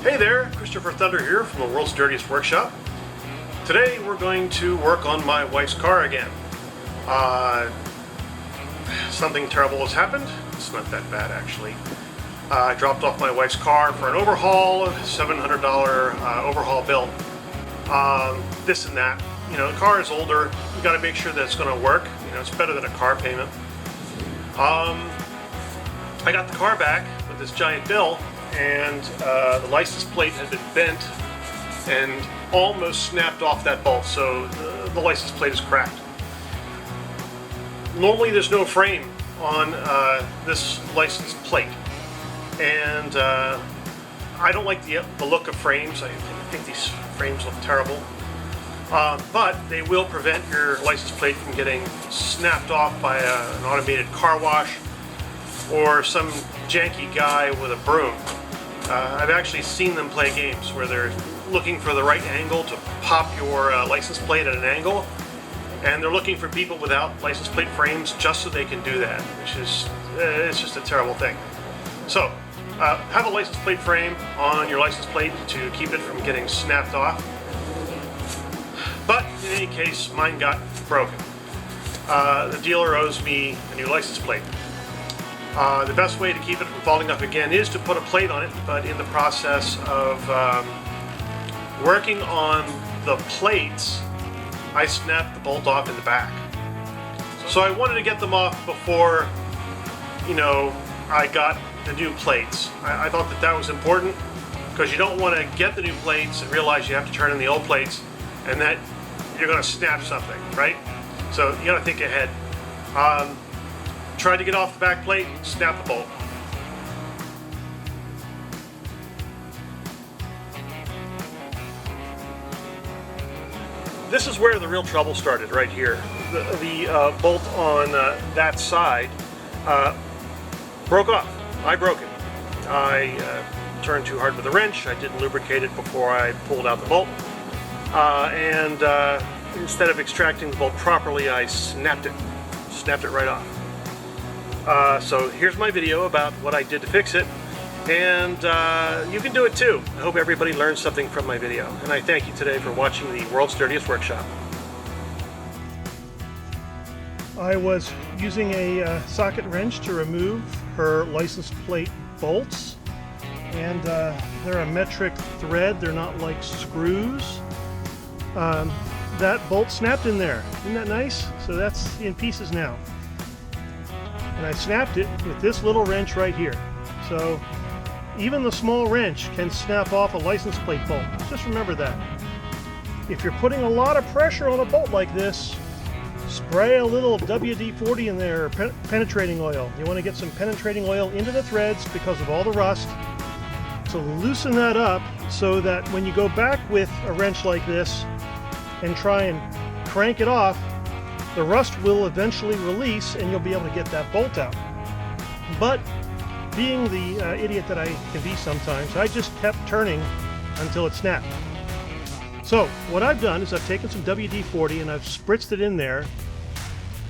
Hey there, Christopher Thunder here from the world's dirtiest workshop. Today we're going to work on my wife's car again. Something terrible has happened. It's not that bad actually. I dropped off my wife's car for an overhaul, $700 overhaul bill. This and that. You know, the car is older. You got to make sure that it's going to work. You know, it's better than a car payment. I got the car back with this giant bill, and the license plate had been bent and almost snapped off that bolt, so the license plate is cracked. Normally there's no frame on this license plate, and I don't like the look of frames. I think these frames look terrible, but they will prevent your license plate from getting snapped off by an automated car wash or some janky guy with a broom. I've actually seen them play games where they're looking for the right angle to pop your license plate at an angle, and they're looking for people without license plate frames just so they can do that, which is it's just a terrible thing. So have a license plate frame on your license plate to keep it from getting snapped off. But in any case, mine got broken. The dealer owes me a new license plate. The best way to keep it from falling off again is to put a plate on it, but in the process of working on the plates, I snapped the bolt off in the back. So I wanted to get them off before, you know, I got the new plates. I thought that that was important, because you don't want to get the new plates and realize you have to turn in the old plates and that you're going to snap something, right? So you got to think ahead. Tried to get off the back plate, snap the bolt. This is where the real trouble started, right here. The bolt on that side broke off. I broke it. I turned too hard with the wrench. I didn't lubricate it before I pulled out the bolt. And instead of extracting the bolt properly, I snapped it right off. So here's my video about what I did to fix it, and you can do it too. I hope everybody learned something from my video, and I thank you today for watching the world's dirtiest workshop. I was using a socket wrench to remove her license plate bolts, and they're a metric thread. They're not like screws. That bolt snapped in there. Isn't that nice? So that's in pieces now. And I snapped it with this little wrench right here. So even the small wrench can snap off a license plate bolt. Just remember that. If you're putting a lot of pressure on a bolt like this, spray a little WD-40 in there, penetrating oil. You want to get some penetrating oil into the threads because of all the rust, to loosen that up so that when you go back with a wrench like this and try and crank it off, the rust will eventually release and you'll be able to get that bolt out. But being the idiot that I can be sometimes, I just kept turning until it snapped. So what I've done is I've taken some WD-40 and I've spritzed it in there,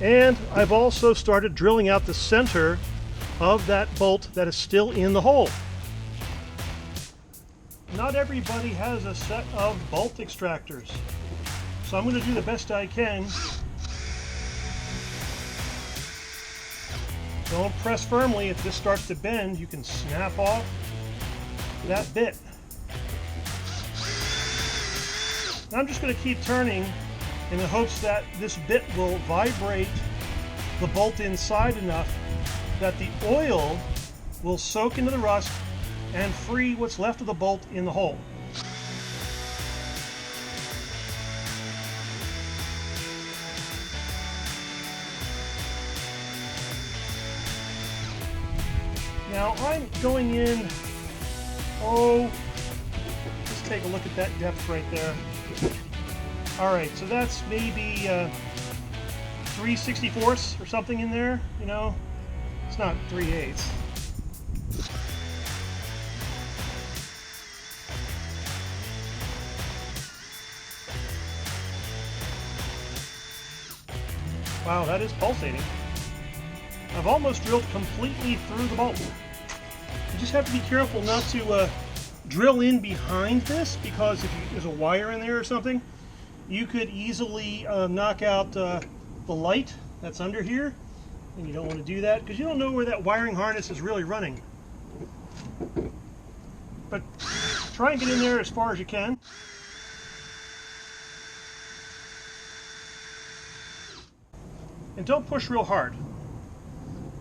and I've also started drilling out the center of that bolt that is still in the hole. Not everybody has a set of bolt extractors, so I'm going to do the best I can. Don't press firmly. If this starts to bend, you can snap off that bit. Now I'm just going to keep turning in the hopes that this bit will vibrate the bolt inside enough that the oil will soak into the rust and free what's left of the bolt in the hole. Now I'm going in, let's take a look at that depth right there. Alright, so that's maybe 3/64 or something in there, you know, it's not 3/8. Wow, that is pulsating. I've almost drilled completely through the bolt. You just have to be careful not to drill in behind this, because if there's a wire in there or something, you could easily knock out the light that's under here, and you don't want to do that because you don't know where that wiring harness is really running. But try and get in there as far as you can. And don't push real hard.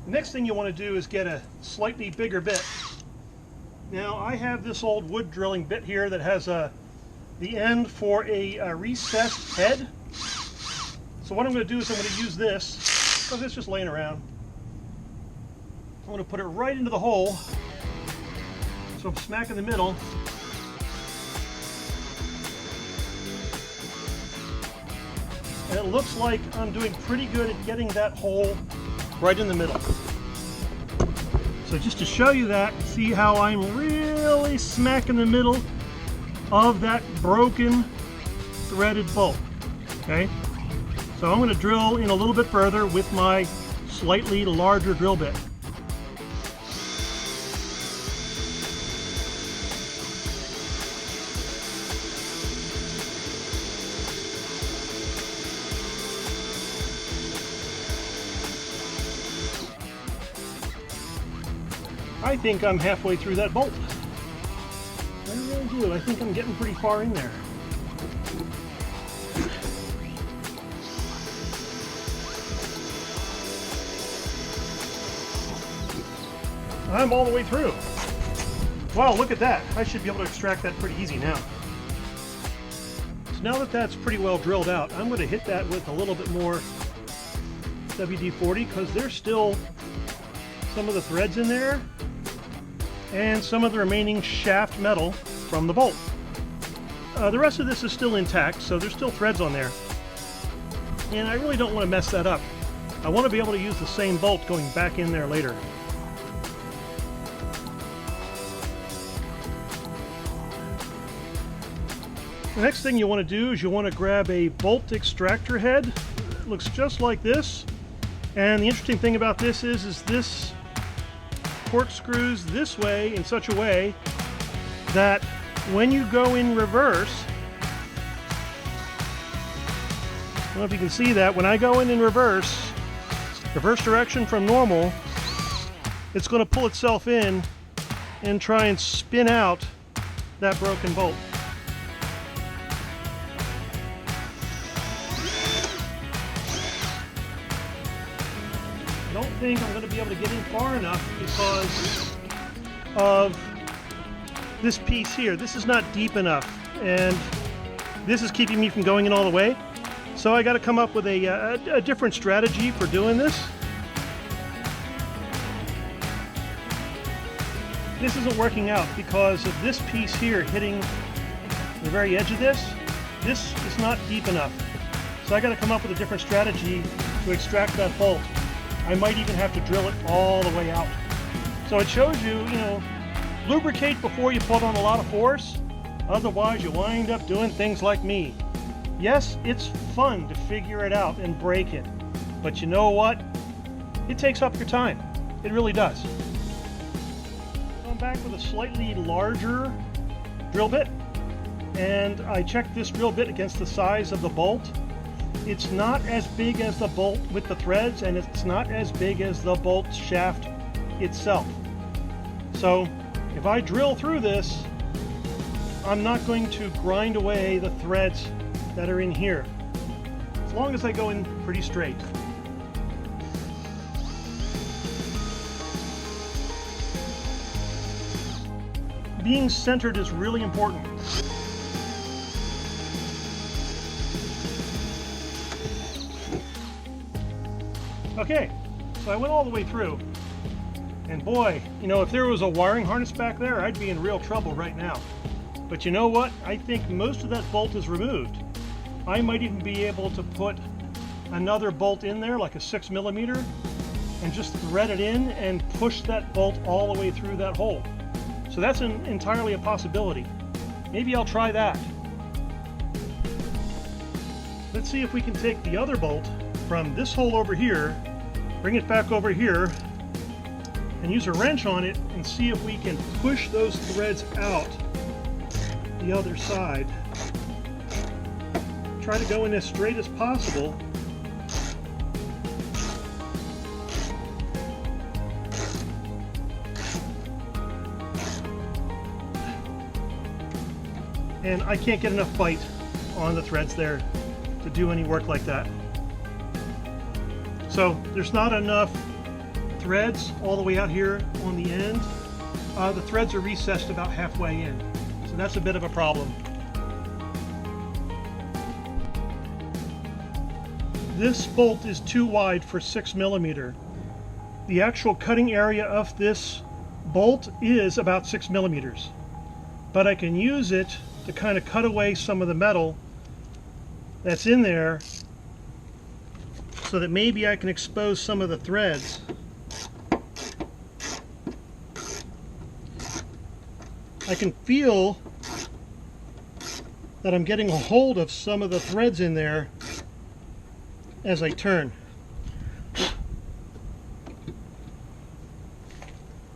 The next thing you want to do is get a slightly bigger bit. Now I have this old wood drilling bit here that has the end for a recessed head. So what I'm going to do is I'm going to use this, because it's just laying around. I'm going to put it right into the hole, so I'm smack in the middle. And it looks like I'm doing pretty good at getting that hole right in the middle. So just to show you that, see how I'm really smack in the middle of that broken threaded bolt. Okay, so I'm going to drill in a little bit further with my slightly larger drill bit. I think I'm halfway through that bolt. I really do. I think I'm getting pretty far in there. I'm all the way through. Wow, look at that. I should be able to extract that pretty easy now. So now that that's pretty well drilled out, I'm going to hit that with a little bit more WD-40 because there's still some of the threads in there and some of the remaining shaft metal from the bolt. The rest of this is still intact, so there's still threads on there. And I really don't want to mess that up. I want to be able to use the same bolt going back in there later. The next thing you want to do is you want to grab a bolt extractor head. It looks just like this. And the interesting thing about this is this corkscrews this way in such a way that when you go in reverse, I don't know if you can see that, when I go in reverse direction from normal, it's going to pull itself in and try and spin out that broken bolt. I don't think I'm going to be able to get in far enough because of this piece here. This is not deep enough, and this is keeping me from going in all the way. So I got to come up with a different strategy for doing this. This isn't working out because of this piece here hitting the very edge of this. This is not deep enough. So I got to come up with a different strategy to extract that bolt. I might even have to drill it all the way out. So it shows you, lubricate before you put on a lot of force. Otherwise, you wind up doing things like me. Yes, it's fun to figure it out and break it. But you know what? It takes up your time. It really does. I'm back with a slightly larger drill bit. And I checked this drill bit against the size of the bolt. It's not as big as the bolt with the threads, and it's not as big as the bolt shaft itself. So if I drill through this, I'm not going to grind away the threads that are in here, as long as I go in pretty straight. Being centered is really important. Okay, so I went all the way through, and boy, if there was a wiring harness back there, I'd be in real trouble right now. But you know what? I think most of that bolt is removed. I might even be able to put another bolt in there, like a 6mm, and just thread it in and push that bolt all the way through that hole. So that's entirely a possibility. Maybe I'll try that. Let's see if we can take the other bolt from this hole over here, bring it back over here, and use a wrench on it and see if we can push those threads out the other side. Try to go in as straight as possible. And I can't get enough bite on the threads there to do any work like that. So there's not enough threads all the way out here on the end. The threads are recessed about halfway in. So that's a bit of a problem. This bolt is too wide for 6mm. The actual cutting area of this bolt is about 6mm. But I can use it to kind of cut away some of the metal that's in there so that maybe I can expose some of the threads. I can feel that I'm getting a hold of some of the threads in there as I turn.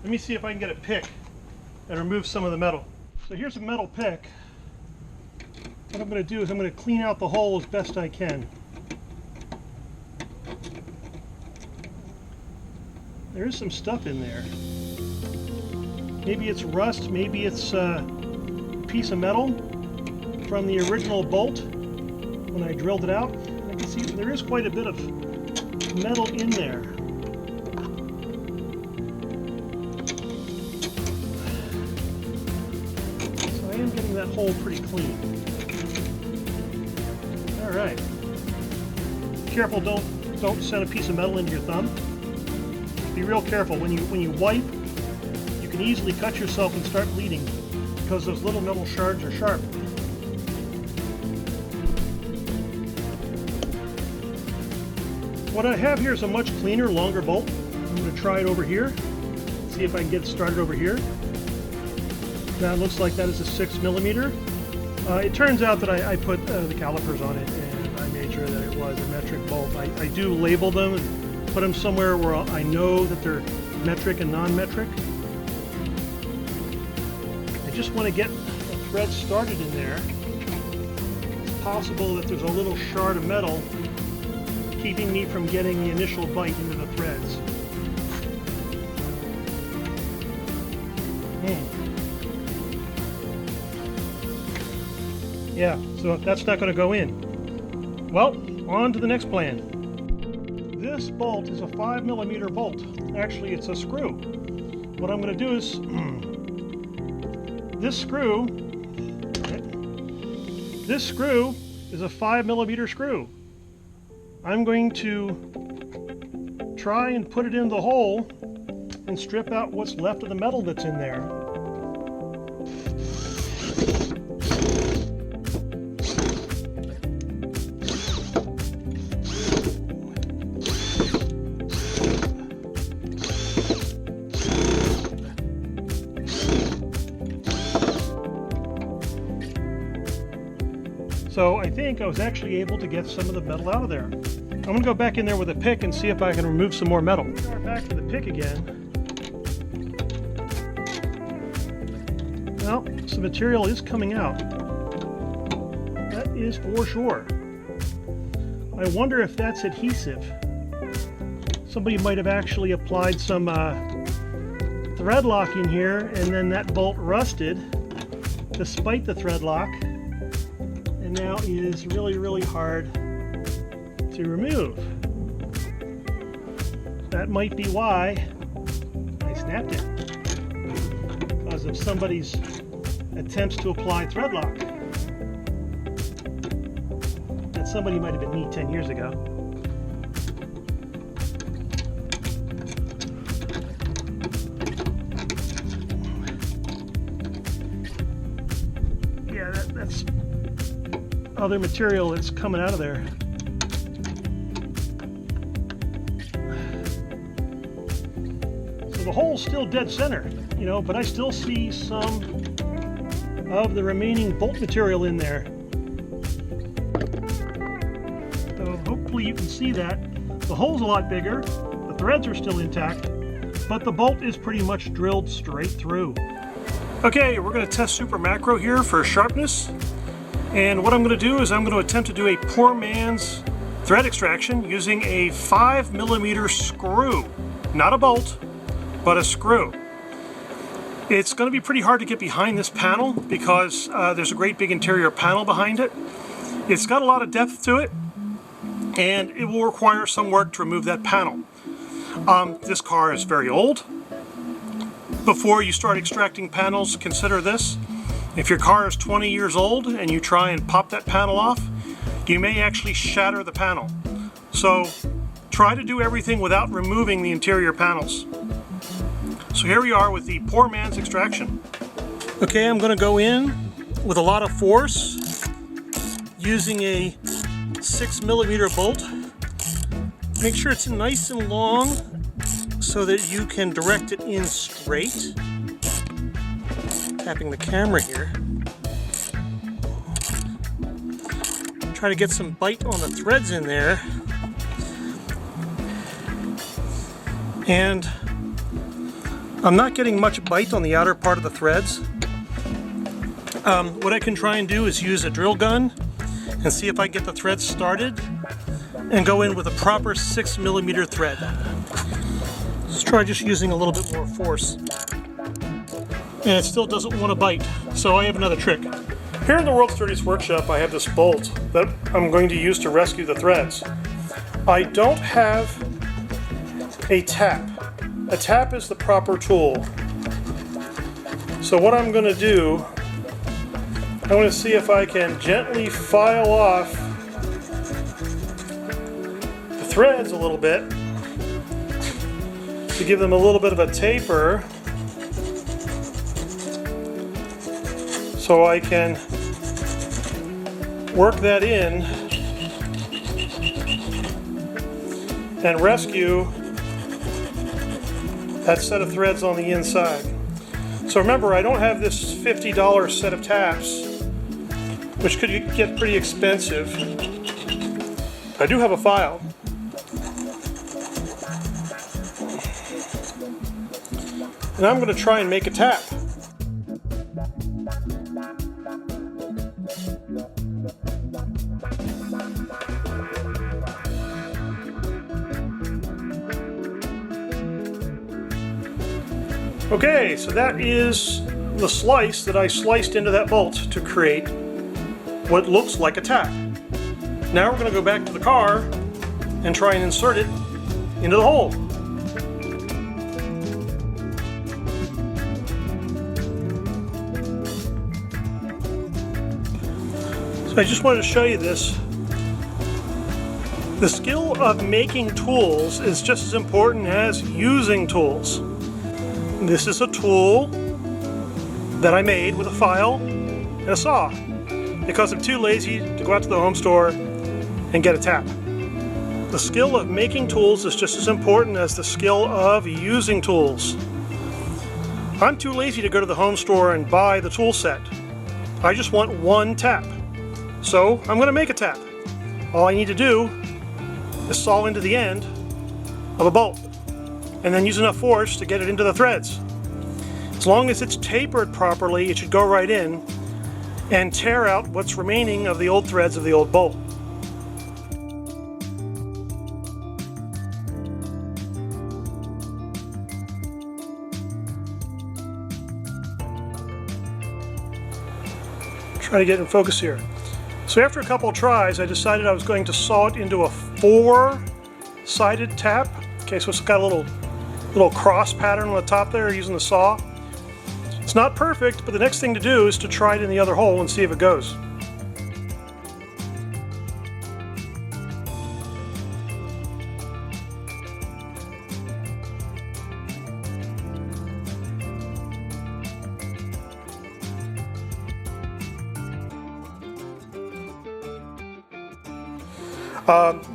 Let me see if I can get a pick and remove some of the metal. So here's a metal pick. What I'm going to do is I'm going to clean out the hole as best I can. There is some stuff in there. Maybe it's rust, maybe it's a piece of metal from the original bolt when I drilled it out. I can see there is quite a bit of metal in there. So I am getting that hole pretty clean. All right. Be careful, don't send a piece of metal into your thumb. Be real careful when you wipe. You can easily cut yourself and start bleeding because those little metal shards are sharp. What I have here is a much cleaner, longer bolt. I'm going to try it over here. See if I can get it started over here. Now it looks like that is a 6mm. It turns out that I put the calipers on it and I made sure that it was a metric bolt. I do label them and put them somewhere where I know that they're metric and non-metric. I just want to get the thread started in there. It's possible that there's a little shard of metal keeping me from getting the initial bite into the threads. Yeah, so that's not going to go in. Well, on to the next plan. This bolt is a 5mm bolt. Actually, it's a screw. What I'm going to do is this screw is a 5mm screw. I'm going to try and put it in the hole and strip out what's left of the metal that's in there. So I think I was actually able to get some of the metal out of there. I'm going to go back in there with a pick and see if I can remove some more metal. Back to the pick again. Well, some material is coming out. That is for sure. I wonder if that's adhesive. Somebody might have actually applied some thread lock in here and then that bolt rusted despite the thread lock. And now is really, really hard to remove. That might be why I snapped it. Because of somebody's attempts to apply thread lock. That somebody might have been me 10 years ago. Yeah, that's other material that's coming out of there. So the hole's still dead center, you know, but I still see some of the remaining bolt material in there. So hopefully you can see that. The hole's a lot bigger, the threads are still intact, but the bolt is pretty much drilled straight through. Okay, we're going to test Super Macro here for sharpness. And what I'm going to do is I'm going to attempt to do a poor man's thread extraction using a 5mm screw. Not a bolt, but a screw. It's going to be pretty hard to get behind this panel because there's a great big interior panel behind it. It's got a lot of depth to it, and it will require some work to remove that panel. This car is very old. Before you start extracting panels, consider this. If your car is 20 years old and you try and pop that panel off, you may actually shatter the panel. So try to do everything without removing the interior panels. So here we are with the poor man's extraction. Okay, I'm going to go in with a lot of force using a 6mm bolt. Make sure it's nice and long so that you can direct it in straight. Tapping the camera here. Try to get some bite on the threads in there. And I'm not getting much bite on the outer part of the threads. What I can try and do is use a drill gun and see if I can get the threads started and go in with a proper 6mm thread. Let's try just using a little bit more force. And it still doesn't want to bite, so I have another trick. Here in the World's Dirtiest Workshop, I have this bolt that I'm going to use to rescue the threads. I don't have a tap. A tap is the proper tool. So what I'm going to do, I'm going to see if I can gently file off the threads a little bit to give them a little bit of a taper so I can work that in and rescue that set of threads on the inside. So remember, I don't have this $50 set of taps, which could get pretty expensive. I do have a file. And I'm going to try and make a tap. Okay, so that is the slice that I sliced into that bolt to create what looks like a tap. Now we're going to go back to the car and try and insert it into the hole. So I just wanted to show you this. The skill of making tools is just as important as using tools. This is a tool that I made with a file and a saw because I'm too lazy to go out to the home store and get a tap. The skill of making tools is just as important as the skill of using tools. I'm too lazy to go to the home store and buy the tool set. I just want one tap. So I'm going to make a tap. All I need to do is saw into the end of a bolt and then use enough force to get it into the threads. As long as it's tapered properly, it should go right in and tear out what's remaining of the old threads of the old bolt. Try to get in focus here. So after a couple of tries, I decided I was going to saw it into a 4-sided tap. Okay, so it's got a little cross pattern on the top there using the saw. It's not perfect, but the next thing to do is to try it in the other hole and see if it goes.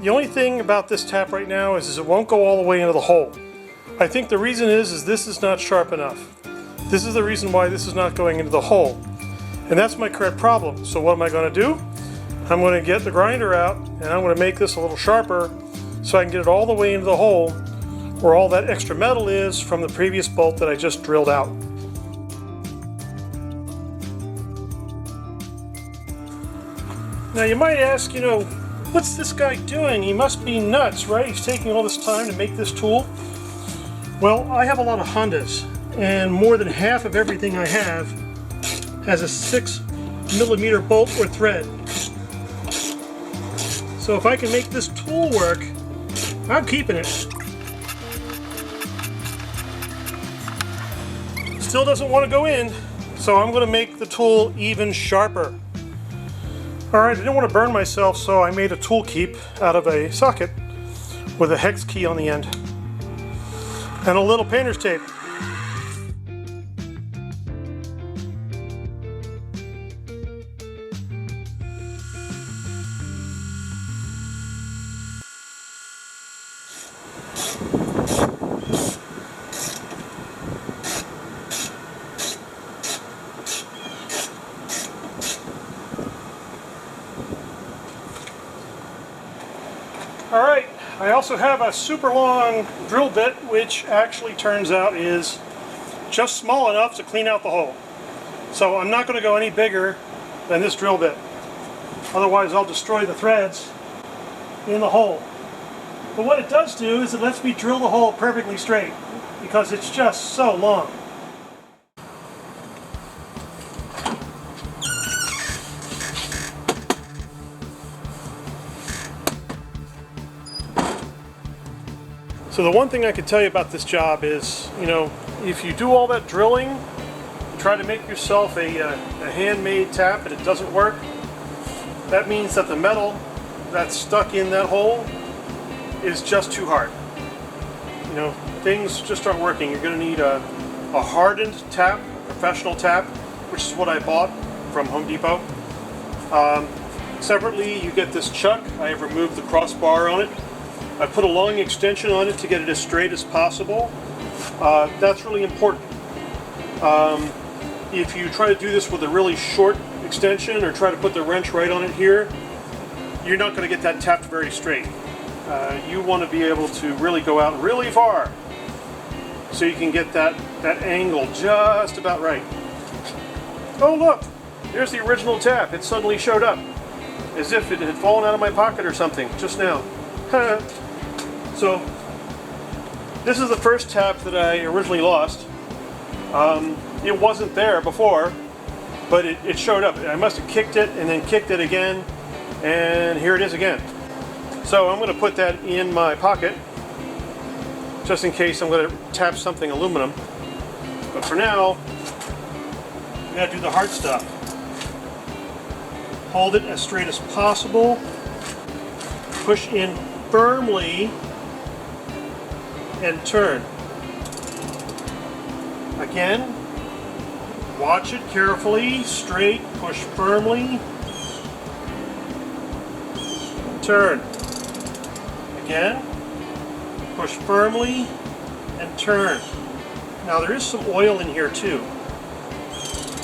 The only thing about this tap right now is it won't go all the way into the hole. I think the reason is this is not sharp enough. This is the reason why this is not going into the hole. And that's my correct problem. So what am I going to do? I'm going to get the grinder out and I'm going to make this a little sharper so I can get it all the way into the hole where all that extra metal is from the previous bolt that I just drilled out. Now you might ask, what's this guy doing? He must be nuts, right? He's taking all this time to make this tool. Well, I have a lot of Hondas, and more than half of everything I have has a 6mm bolt or thread. So if I can make this tool work, I'm keeping it. Still doesn't want to go in, so I'm going to make the tool even sharper. Alright, I didn't want to burn myself, so I made a tool keep out of a socket with a hex key on the end and a little painter's tape. Alright, I also have a super long drill bit, which actually turns out is just small enough to clean out the hole. So I'm not going to go any bigger than this drill bit. Otherwise I'll destroy the threads in the hole. But what it does do is it lets me drill the hole perfectly straight because it's just so long. So the one thing I can tell you about this job is, if you do all that drilling, try to make yourself a handmade tap and it doesn't work, that means that the metal that's stuck in that hole is just too hard. Things just aren't working. You're going to need a hardened tap, professional tap, which is what I bought from Home Depot. Separately, you get this chuck. I have removed the crossbar on it. I put a long extension on it to get it as straight as possible. That's really important. If you try to do this with a really short extension or try to put the wrench right on it here, you're not going to get that tapped very straight. You want to be able to really go out really far so you can get that angle just about right. Oh look, there's the original tap. It suddenly showed up as if it had fallen out of my pocket or something just now. So this is the first tap that I originally lost. It wasn't there before, but it showed up. I must have kicked it and then kicked it again, and here it is again. So I'm going to put that in my pocket just in case I'm going to tap something aluminum. But for now, I'm going to do the hard stuff. Hold it as straight as possible. Push in firmly and turn. Again, watch it carefully, straight, push firmly, turn. Again, push firmly and turn. Now there is some oil in here too.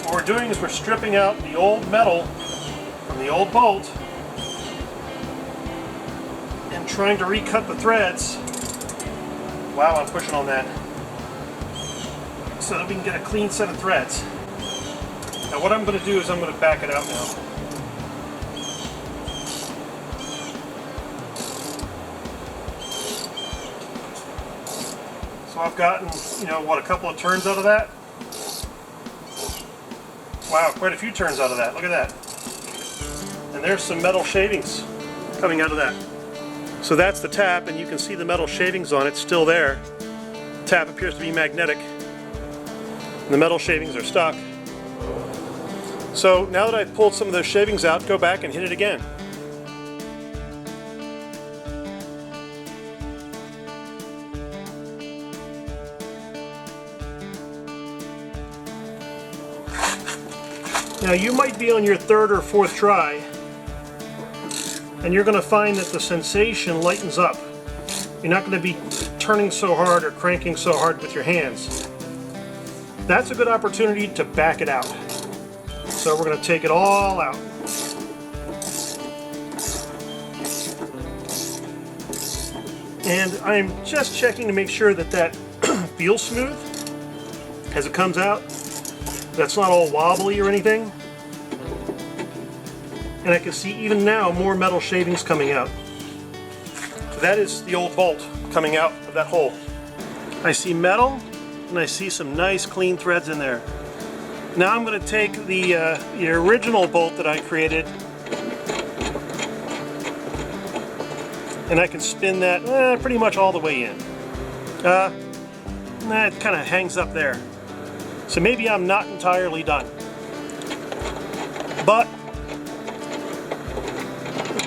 What we're doing is we're stripping out the old metal from the old bolt and trying to recut the threads. Wow, I'm pushing on that. So that we can get a clean set of threads. Now what I'm going to do is I'm going to back it out now. So I've gotten, a couple of turns out of that. Wow, quite a few turns out of that. Look at that. And there's some metal shavings coming out of that. So that's the tap, and you can see the metal shavings on it still there. The tap appears to be magnetic. And the metal shavings are stuck. So now that I've pulled some of those shavings out, go back and hit it again. Now you might be on your third or fourth try, and you're going to find that the sensation lightens up. You're not going to be turning so hard or cranking so hard with your hands. That's a good opportunity to back it out. So we're going to take it all out. And I'm just checking to make sure that that feels smooth as it comes out. That's not all wobbly or anything. And and I can see even now more metal shavings coming out. That is the old bolt coming out of that hole. I see metal, and I see some nice clean threads in there. Now I'm going to take the original bolt that I created, and I can spin that pretty much all the way in. It kind of hangs up there. So maybe I'm not entirely done. But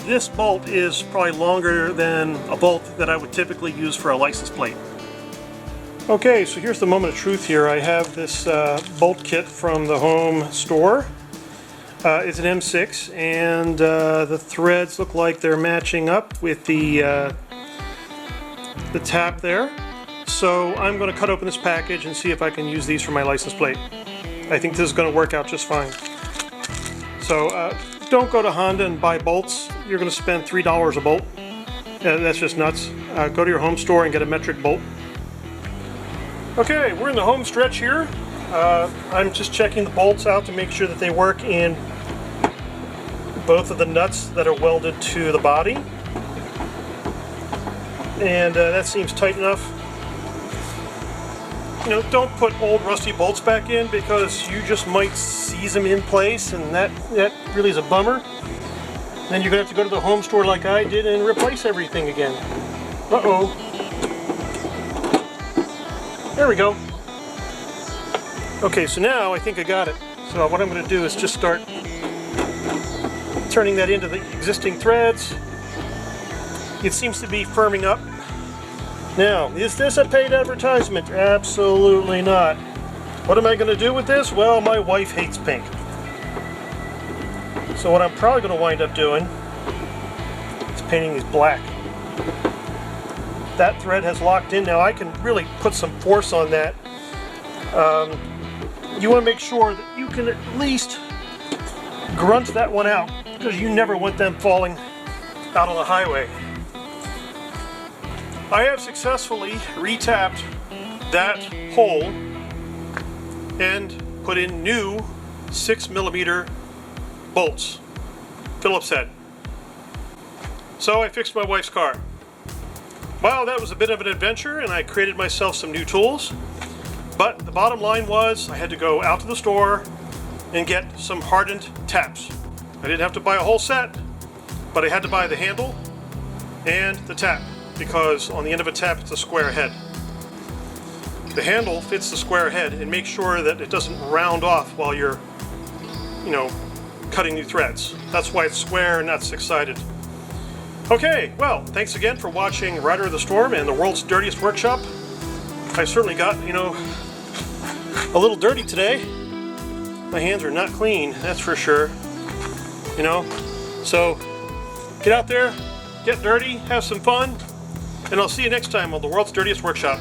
this bolt is probably longer than a bolt that I would typically use for a license plate. Okay, so here's the moment of truth here. I have this bolt kit from the home store. It's an M6, and the threads look like they're matching up with the tap there. So I'm going to cut open this package and see if I can use these for my license plate. I think this is going to work out just fine. So don't go to Honda and buy bolts. You're going to spend $3 a bolt. That's just nuts. Go to your home store and get a metric bolt. Okay, we're in the home stretch here. I'm just checking the bolts out to make sure that they work in both of the nuts that are welded to the body. And that seems tight enough. You know, don't put old rusty bolts back in because you just might seize them in place, and that really is a bummer. Then you're going to have to go to the home store like I did and replace everything again. Uh-oh. There we go. Okay, so now I think I got it. So what I'm going to do is just start turning that into the existing threads. It seems to be firming up. Now, is this a paid advertisement? Absolutely not. What am I going to do with this? Well, my wife hates pink. So what I'm probably going to wind up doing is painting these black. That thread has locked in. Now I can really put some force on that. You want to make sure that you can at least grunt that one out, because you never want them falling out on the highway. I have successfully retapped that hole and put in new 6mm bolts, Phillips head. So I fixed my wife's car. Well, that was a bit of an adventure, and I created myself some new tools. But the bottom line was I had to go out to the store and get some hardened taps. I didn't have to buy a whole set, but I had to buy the handle and the tap, because on the end of a tap it's a square head. The handle fits the square head and makes sure that it doesn't round off while you're, cutting new threads. That's why it's square and not six-sided. Okay, well, thanks again for watching Rider of the Storm and the World's Dirtiest Workshop. I certainly got, a little dirty today. My hands are not clean, that's for sure. So get out there, get dirty, have some fun, and I'll see you next time on the World's Dirtiest Workshop.